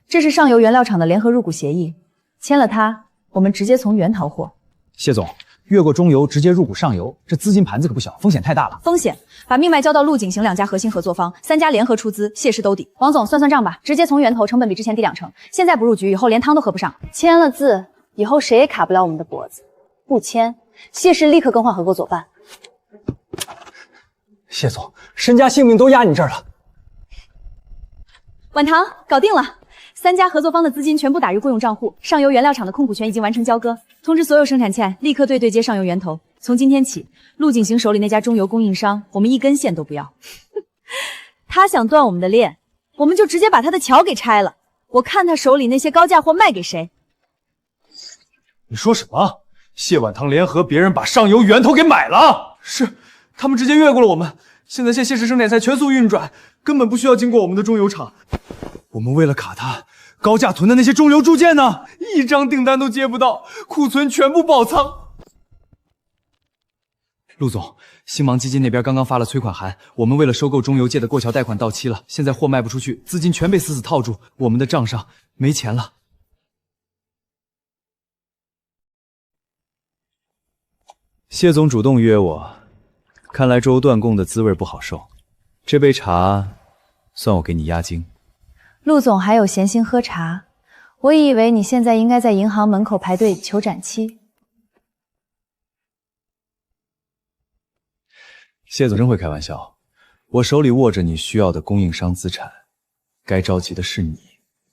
这是上游原料厂的联合入股协议，签了它，我们直接从源淘货。谢总，越过中游直接入股上游，这资金盘子可不小，风险太大了。风险？把命脉交到陆景行2家核心合作方，3家联合出资，谢氏兜底。王总，算算账吧，直接从源头，成本比之前低2成。现在不入局，以后连汤都喝不上。签了字，以后谁也卡不了我们的脖子。不签，谢氏立刻更换合作伙伴。谢总，身家性命都压你这儿了。晚唐，搞定了。3家合作方的资金全部打入雇佣账户，上游原料厂的控股权已经完成交割，通知所有生产线立刻对接上游源头。从今天起，陆景行手里那家中游供应商，我们一根线都不要。他想断我们的链，我们就直接把他的桥给拆了。我看他手里那些高价货卖给谁。你说什么？谢晚堂联合别人把上游源头给买了？是，他们直接越过了我们。现在谢氏生产线全速运转，根本不需要经过我们的中游厂。我们为了卡他，高价囤的那些中游铸件呢，一张订单都接不到，库存全部爆仓。陆总，星芒基金那边刚刚发了催款函，我们为了收购中游借的过桥贷款到期了，现在货卖不出去，资金全被死死套住，我们的账上没钱了。谢总主动约我，看来周断供的滋味不好受。这杯茶，算我给你压惊。陆总还有闲心喝茶，我以为你现在应该在银行门口排队求展期。谢总真会开玩笑，我手里握着你需要的供应商资产，该着急的是你。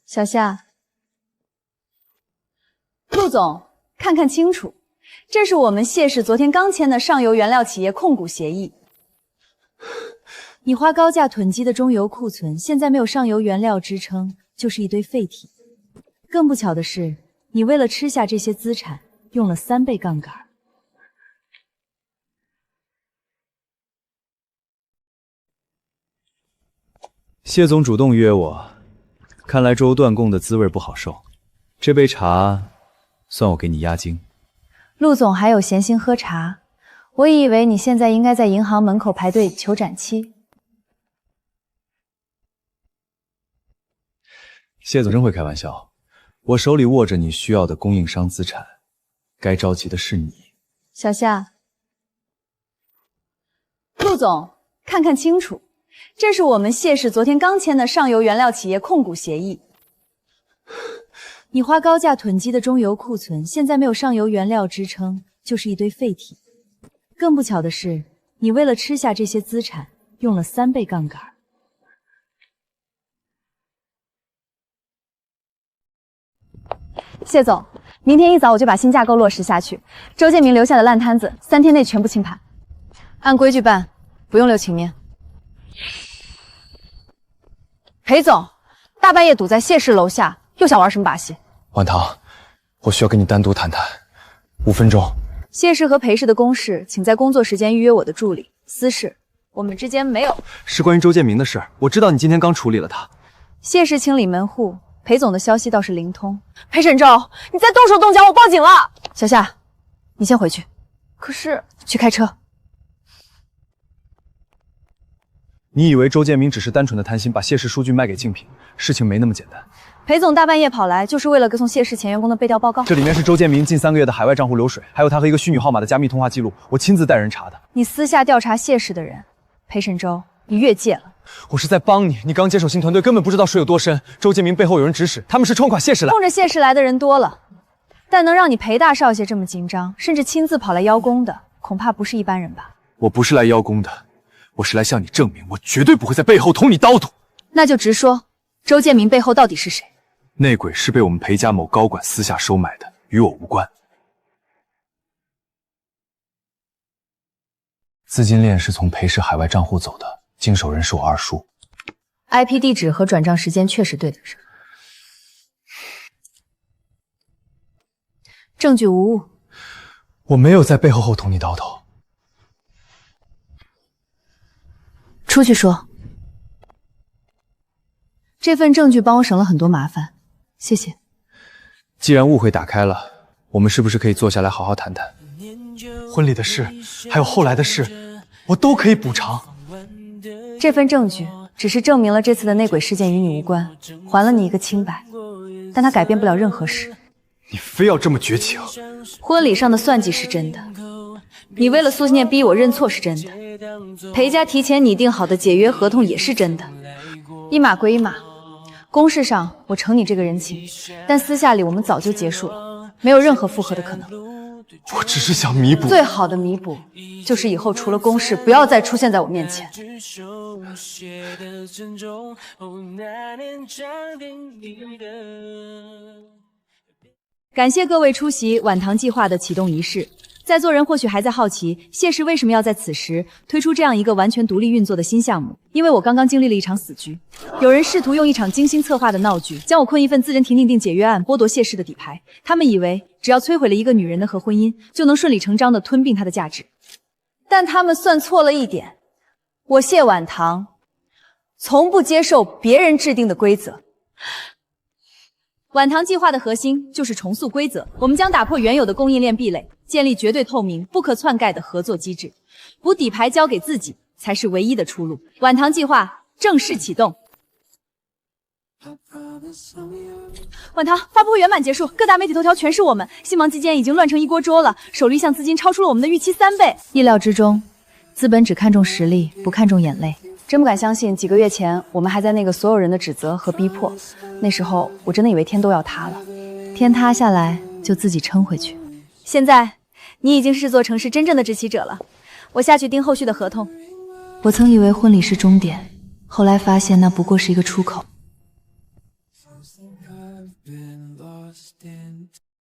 小夏，陆总，看看清楚，这是我们谢氏昨天刚签的上游原料企业控股协议。你花高价囤积的中油库存，现在没有上游原料支撑，就是一堆废铁。更不巧的是，你为了吃下这些资产，用了3倍杠杆。谢总主动约我，看来粥断供的滋味不好受。这杯茶，算我给你压惊。陆总还有闲心喝茶，我以为你现在应该在银行门口排队求展期。谢总真会开玩笑，我手里握着你需要的供应商资产，该着急的是你。小夏，陆总，看看清楚，这是我们谢氏昨天刚签的上游原料企业控股协议。你花高价囤积的中油库存，现在没有上游原料支撑，就是一堆废铁。更不巧的是，你为了吃下这些资产，用了3倍杠杆。谢总，明天一早我就把新架构落实下去。周建明留下的烂摊子，3天内全部清盘。按规矩办，不用留情面。裴总，大半夜堵在谢氏楼下，又想玩什么把戏？婉堂，我需要跟你单独谈谈，5分钟。谢氏和裴氏的公事，请在工作时间预约我的助理。私事，我们之间没有。是关于周建明的事，我知道你今天刚处理了他。谢氏清理门户，裴总的消息倒是灵通。裴沈舟，你再动手动脚，我报警了！小夏，你先回去。可是，去开车。你以为周建明只是单纯的贪心，把谢氏数据卖给竞品？事情没那么简单。裴总大半夜跑来，就是为了歌颂谢氏前员工的背调报告。这里面是周建明近3个月的海外账户流水，还有他和一个虚拟号码的加密通话记录，我亲自带人查的。你私下调查谢氏的人，裴沈舟，你越界了。我是在帮你，你刚接手新团队，根本不知道水有多深。周建明背后有人指使，他们是冲垮谢氏来。冲着谢氏来的人多了，但能让你裴大少爷这么紧张，甚至亲自跑来邀功的，恐怕不是一般人吧？我不是来邀功的，我是来向你证明，我绝对不会在背后捅你刀头。那就直说，周建明背后到底是谁？内鬼是被我们裴家某高管私下收买的，与我无关。资金链是从裴氏海外账户走的，经手人是我二叔。IP 地址和转账时间确实对得上，证据无误。我没有在背后捅你刀头。出去说。这份证据帮我省了很多麻烦，谢谢。既然误会打开了，我们是不是可以坐下来好好谈谈？婚礼的事，还有后来的事，我都可以补偿。这份证据只是证明了这次的内鬼事件与你无关，还了你一个清白，但它改变不了任何事。你非要这么绝情？婚礼上的算计是真的，你为了苏念逼我认错是真的，裴家提前拟定好的解约合同也是真的。一码归一码，公事上我承你这个人情，但私下里我们早就结束了，没有任何复合的可能。我只是想弥补。最好的弥补就是以后除了公事，不要再出现在我面前。感谢各位出席晚唐计划的启动仪式。在座人或许还在好奇，谢氏为什么要在此时推出这样一个完全独立运作的新项目？因为我刚刚经历了一场死局，有人试图用一场精心策划的闹剧，将我困一份自认停定解约案，剥夺谢氏的底牌。他们以为只要摧毁了一个女人的和婚姻，就能顺理成章地吞并她的价值。但他们算错了一点，我谢晚唐从不接受别人制定的规则。晚唐计划的核心就是重塑规则，我们将打破原有的供应链壁垒，建立绝对透明、不可篡改的合作机制，补底牌交给自己才是唯一的出路。晚唐计划正式启动。晚唐发布会圆满结束，各大媒体头条全是我们，新忙期间已经乱成一锅粥了，手里一项资金超出了我们的预期3倍。意料之中，资本只看重实力，不看重眼泪。真不敢相信，几个月前我们还在那个所有人的指责和逼迫，那时候我真的以为天都要塌了，天塌下来就自己撑回去。现在你已经是这座城市真正的执旗者了，我下去订后续的合同。我曾以为婚礼是终点，后来发现那不过是一个出口。